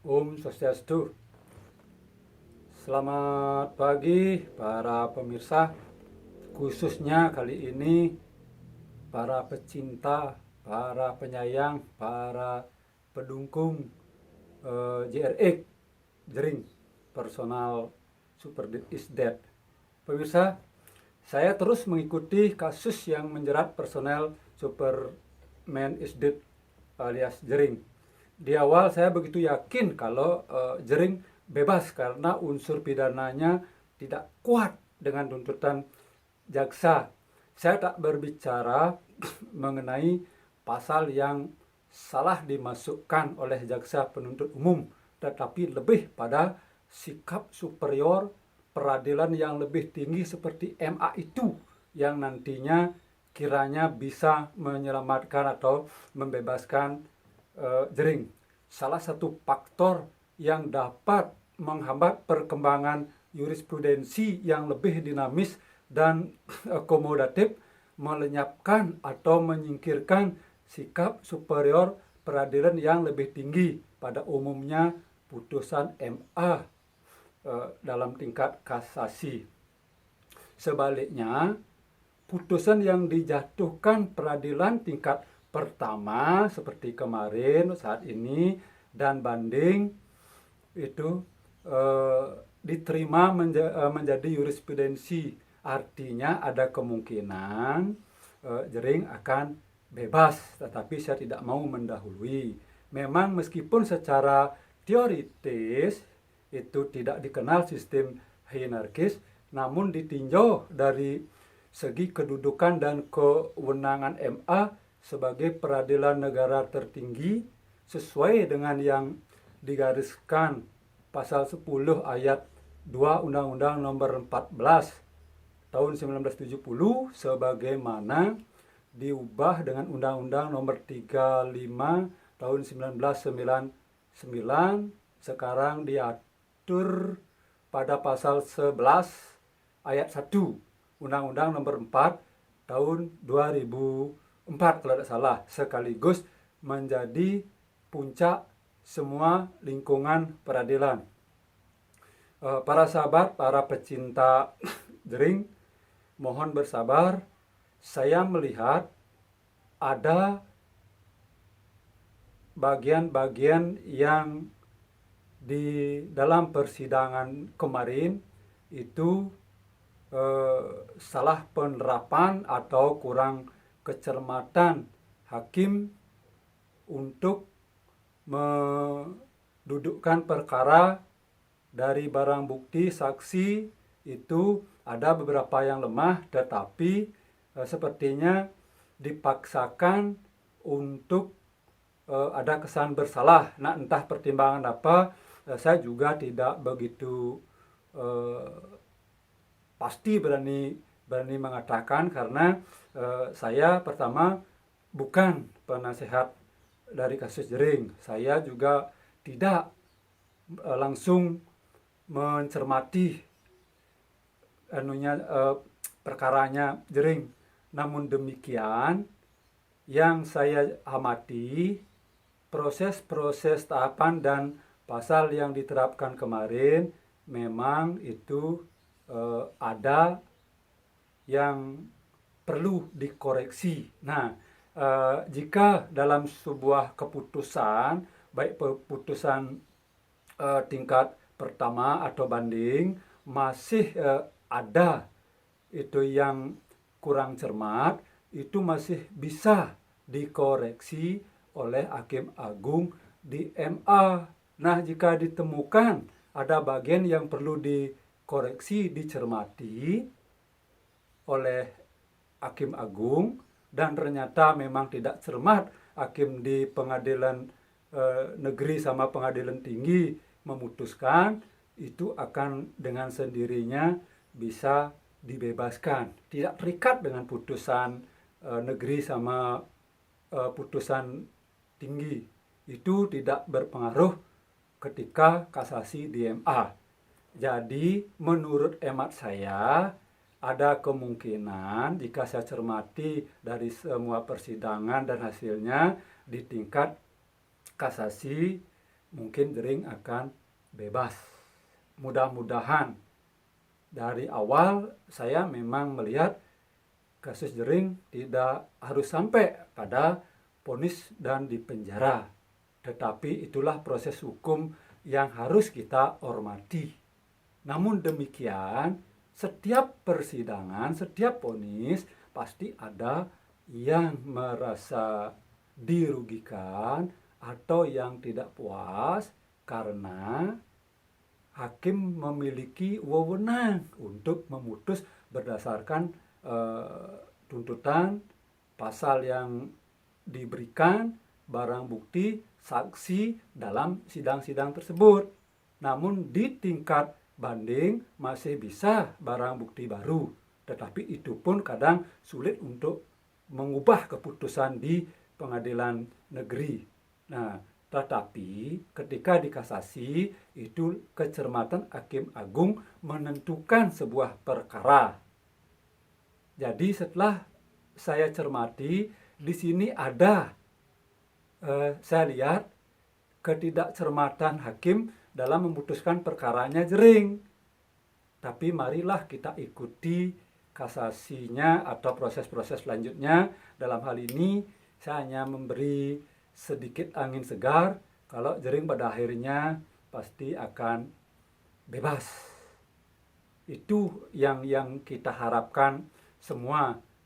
Om Swastiastu. Selamat pagi para pemirsa, khususnya kali ini para pecinta, para penyayang, para pendukung JRX Jering Personal Super Dead is Dead. Pemirsa, saya terus mengikuti kasus yang menjerat personel Superman is Dead alias Jering. Di awal saya begitu yakin kalau Jering bebas karena unsur pidananya tidak kuat dengan tuntutan jaksa. Saya tak berbicara mengenai pasal yang salah dimasukkan oleh jaksa penuntut umum, tetapi lebih pada sikap superior peradilan yang lebih tinggi seperti MA itu yang nantinya kiranya bisa menyelamatkan atau membebaskan Jering. Salah satu faktor yang dapat menghambat perkembangan jurisprudensi yang lebih dinamis dan akomodatif melenyapkan atau menyingkirkan sikap superior peradilan yang lebih tinggi, pada umumnya putusan MA dalam tingkat kasasi. Sebaliknya, putusan yang dijatuhkan peradilan tingkat pertama seperti kemarin saat ini dan banding itu diterima menjadi jurisprudensi. Artinya ada kemungkinan Jering akan bebas, tetapi saya tidak mau mendahului. Memang meskipun secara teoritis itu tidak dikenal sistem hierarkis, namun ditinjau dari segi kedudukan dan kewenangan MA sebagai peradilan negara tertinggi sesuai dengan yang digariskan pasal 10 ayat 2 Undang-Undang Nomor 14 tahun 1970 sebagaimana diubah dengan Undang-Undang Nomor 35 tahun 1999, sekarang diatur pada pasal 11 ayat 1 Undang-Undang Nomor 4 tahun 2004 kalau tidak salah, sekaligus menjadi puncak semua lingkungan peradilan. Para sahabat, para pecinta Jering, mohon bersabar. Saya melihat ada bagian-bagian yang di dalam persidangan kemarin itu salah penerapan atau kurang kecermatan hakim untuk mendudukkan perkara dari barang bukti saksi. Itu ada beberapa yang lemah, tetapi sepertinya dipaksakan untuk ada kesan bersalah. Nah, entah pertimbangan apa, saya juga tidak begitu pasti berani mengatakan karena saya pertama bukan penasehat dari kasus Jering. Saya juga tidak langsung mencermati perkaranya Jering. Namun demikian, yang saya amati proses-proses tahapan dan pasal yang diterapkan kemarin memang itu ada yang perlu dikoreksi. Nah, jika dalam sebuah keputusan, baik keputusan tingkat pertama atau banding, masih ada itu yang kurang cermat, itu masih bisa dikoreksi oleh Hakim Agung di MA. Nah, jika ditemukan ada bagian yang perlu dikoreksi, dicermati oleh Hakim Agung dan ternyata memang tidak cermat hakim di pengadilan negeri sama pengadilan tinggi memutuskan, itu akan dengan sendirinya bisa dibebaskan. Tidak terikat dengan putusan negeri sama putusan tinggi. Itu tidak berpengaruh ketika kasasi di MA. Jadi menurut hemat saya ada kemungkinan jika saya cermati dari semua persidangan dan hasilnya di tingkat kasasi mungkin jering akan bebas. Mudah-mudahan. Dari awal saya memang melihat kasus jering tidak harus sampai pada vonis dan dipenjara. Tetapi itulah proses hukum yang harus kita hormati. Namun demikian, setiap persidangan, setiap vonis pasti ada yang merasa dirugikan atau yang tidak puas karena hakim memiliki wewenang untuk memutus berdasarkan tuntutan, pasal yang diberikan, barang bukti, saksi dalam sidang-sidang tersebut. Namun di tingkat banding masih bisa barang bukti baru, tetapi itu pun kadang sulit untuk mengubah keputusan di pengadilan negeri. Nah, tetapi ketika dikasasi itu kecermatan Hakim Agung menentukan sebuah perkara. Jadi setelah saya cermati di sini ada saya lihat ketidakcermatan hakim dalam memutuskan perkaranya jering. Tapi marilah kita ikuti kasasinya atau proses-proses selanjutnya. Dalam hal ini saya hanya memberi sedikit angin segar kalau jering pada akhirnya pasti akan bebas. Itu yang kita harapkan semua